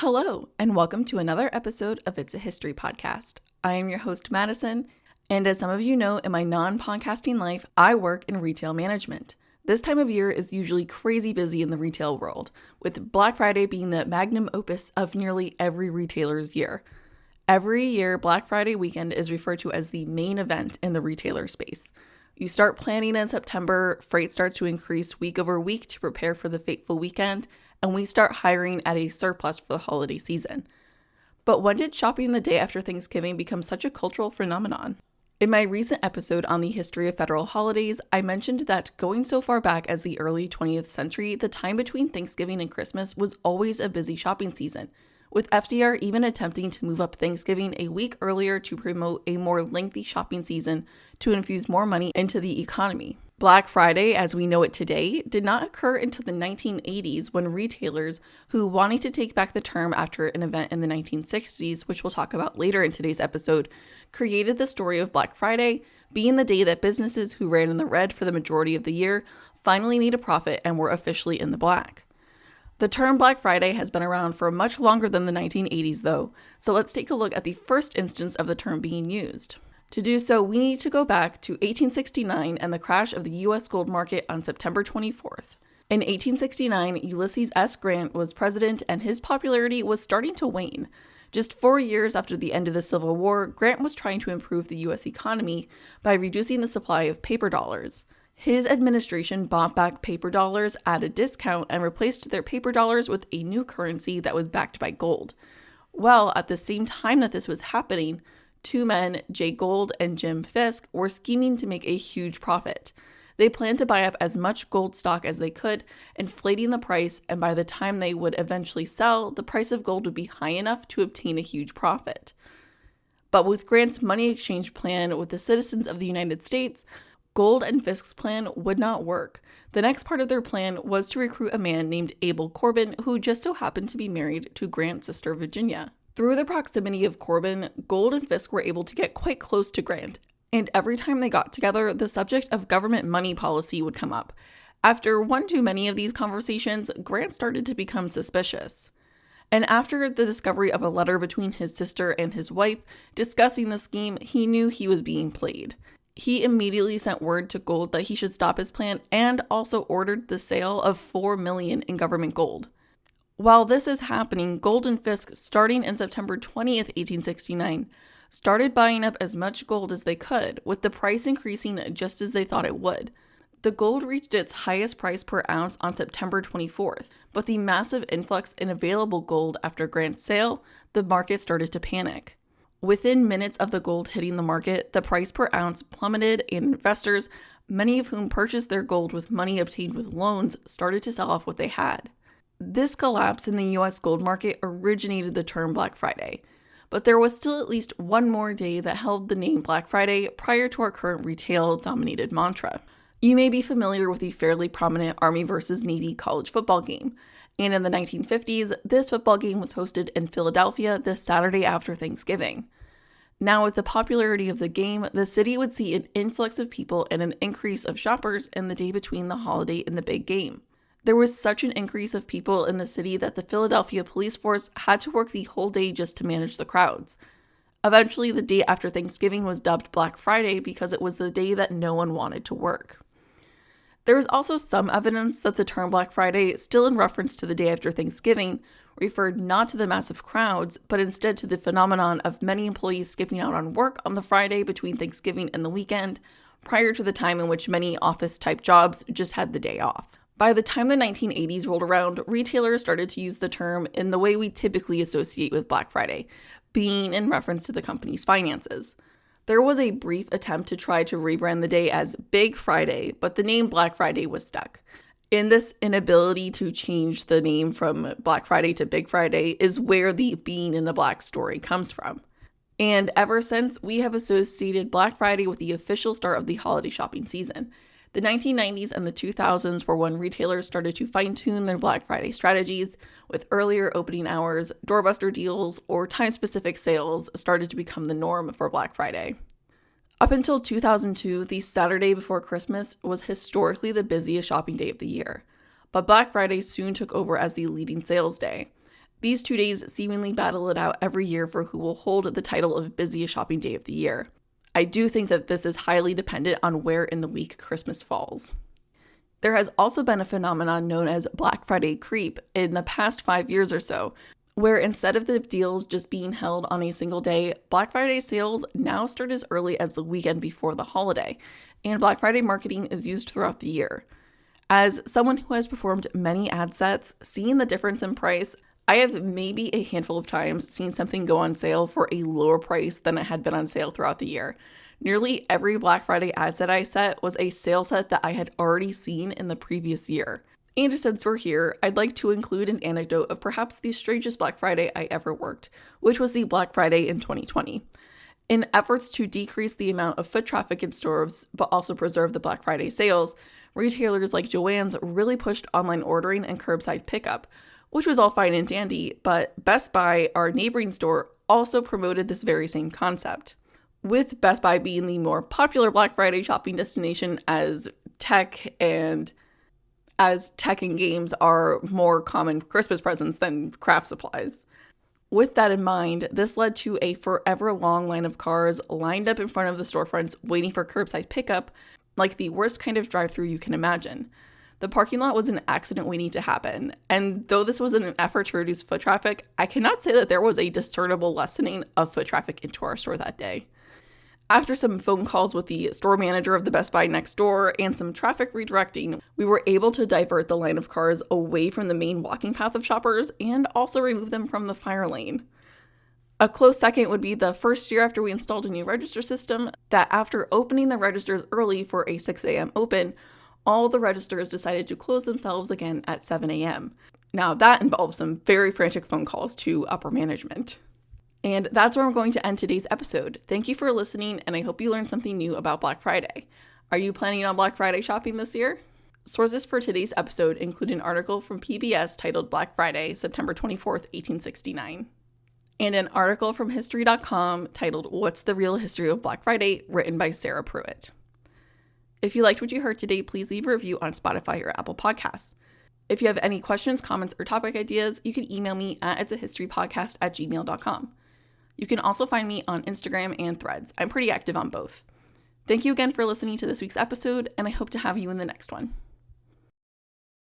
Hello, and welcome to another episode of It's a History Podcast. I am your host, Madison, and as some of you know, in my non-podcasting life, I work in retail management. This time of year is usually crazy busy in the retail world, with Black Friday being the magnum opus of nearly every retailer's year. Every year, Black Friday weekend is referred to as the main event in the retailer space. You start planning in September, freight starts to increase week over week to prepare for the fateful weekend, and we start hiring at a surplus for the holiday season. But when did shopping the day after Thanksgiving become such a cultural phenomenon? In my recent episode on the history of federal holidays, I mentioned that going so far back as the early 20th century, the time between Thanksgiving and Christmas was always a busy shopping season, with FDR even attempting to move up Thanksgiving a week earlier to promote a more lengthy shopping season to infuse more money into the economy. Black Friday, as we know it today, did not occur until the 1980s when retailers who wanted to take back the term after an event in the 1960s, which we'll talk about later in today's episode, created the story of Black Friday being the day that businesses who ran in the red for the majority of the year finally made a profit and were officially in the black. The term Black Friday has been around for much longer than the 1980s though, so let's take a look at the first instance of the term being used. To do so, we need to go back to 1869 and the crash of the U.S. gold market on September 24th. In 1869, Ulysses S. Grant was president and his popularity was starting to wane. Just 4 years after the end of the Civil War, Grant was trying to improve the U.S. economy by reducing the supply of paper dollars. His administration bought back paper dollars at a discount and replaced their paper dollars with a new currency that was backed by gold. Well, at the same time that this was happening, two men, Jay Gould and Jim Fisk, were scheming to make a huge profit. They planned to buy up as much gold stock as they could, inflating the price, and by the time they would eventually sell, the price of gold would be high enough to obtain a huge profit. But with Grant's money exchange plan with the citizens of the United States, Gould and Fisk's plan would not work. The next part of their plan was to recruit a man named Abel Corbin, who just so happened to be married to Grant's sister Virginia. Through the proximity of Corbin, Gould and Fisk were able to get quite close to Grant, and every time they got together, the subject of government money policy would come up. After one too many of these conversations, Grant started to become suspicious. And after the discovery of a letter between his sister and his wife discussing the scheme, he knew he was being played. He immediately sent word to Gould that he should stop his plan and also ordered the sale of $4 million in government gold. While this is happening, Gould and Fisk, starting in September 20th, 1869, started buying up as much gold as they could, with the price increasing just as they thought it would. The gold reached its highest price per ounce on September 24th, but the massive influx in available gold after Grant's sale, the market started to panic. Within minutes of the gold hitting the market, the price per ounce plummeted and investors, many of whom purchased their gold with money obtained with loans, started to sell off what they had. This collapse in the U.S. gold market originated the term Black Friday, but there was still at least one more day that held the name Black Friday prior to our current retail-dominated mantra. You may be familiar with the fairly prominent Army versus Navy college football game, and in the 1950s, this football game was hosted in Philadelphia the Saturday after Thanksgiving. Now, with the popularity of the game, the city would see an influx of people and an increase of shoppers in the day between the holiday and the big game. There was such an increase of people in the city that the Philadelphia police force had to work the whole day just to manage the crowds. Eventually, the day after Thanksgiving was dubbed Black Friday because it was the day that no one wanted to work. There is also some evidence that the term Black Friday, still in reference to the day after Thanksgiving, referred not to the massive crowds, but instead to the phenomenon of many employees skipping out on work on the Friday between Thanksgiving and the weekend, prior to the time in which many office-type jobs just had the day off. By the time the 1980s rolled around, retailers started to use the term in the way we typically associate with Black Friday, being in reference to the company's finances. There was a brief attempt to try to rebrand the day as Big Friday, but the name Black Friday was stuck. And this inability to change the name from Black Friday to Big Friday is where the being in the black story comes from. And ever since, we have associated Black Friday with the official start of the holiday shopping season. The 1990s and the 2000s were when retailers started to fine-tune their Black Friday strategies, with earlier opening hours, doorbuster deals, or time-specific sales started to become the norm for Black Friday. Up until 2002, the Saturday before Christmas was historically the busiest shopping day of the year, but Black Friday soon took over as the leading sales day. These 2 days seemingly battle it out every year for who will hold the title of busiest shopping day of the year. I do think that this is highly dependent on where in the week Christmas falls. There has also been a phenomenon known as Black Friday creep in the past 5 years or so, where instead of the deals just being held on a single day, Black Friday sales now start as early as the weekend before the holiday, and Black Friday marketing is used throughout the year. As someone who has performed many ad sets, seeing the difference in price, I have maybe a handful of times seen something go on sale for a lower price than it had been on sale throughout the year. Nearly every Black Friday ad set I set was a sale set that I had already seen in the previous year. And since we're here, I'd like to include an anecdote of perhaps the strangest Black Friday I ever worked, which was the Black Friday in 2020. In efforts to decrease the amount of foot traffic in stores, but also preserve the Black Friday sales, retailers like Joann's really pushed online ordering and curbside pickup, which was all fine and dandy, but Best Buy, our neighboring store, also promoted this very same concept. With Best Buy being the more popular Black Friday shopping destination as tech and games are more common Christmas presents than craft supplies. With that in mind, this led to a forever long line of cars lined up in front of the storefronts waiting for curbside pickup, like the worst kind of drive-thru you can imagine. The parking lot was an accident waiting to happen, and though this was in an effort to reduce foot traffic, I cannot say that there was a discernible lessening of foot traffic into our store that day. After some phone calls with the store manager of the Best Buy next door and some traffic redirecting, we were able to divert the line of cars away from the main walking path of shoppers and also remove them from the fire lane. A close second would be the first year after we installed a new register system that after opening the registers early for a 6 a.m. open, all the registers decided to close themselves again at 7 a.m. Now that involves some very frantic phone calls to upper management. And that's where I'm going to end today's episode. Thank you for listening, and I hope you learned something new about Black Friday. Are you planning on Black Friday shopping this year? Sources for today's episode include an article from PBS titled Black Friday, September 24th, 1869, and an article from History.com titled What's the Real History of Black Friday, written by Sarah Pruitt. If you liked what you heard today, please leave a review on Spotify or Apple Podcasts. If you have any questions, comments, or topic ideas, you can email me at itsahistorypodcast@gmail.com. You can also find me on Instagram and Threads. I'm pretty active on both. Thank you again for listening to this week's episode, and I hope to have you in the next one.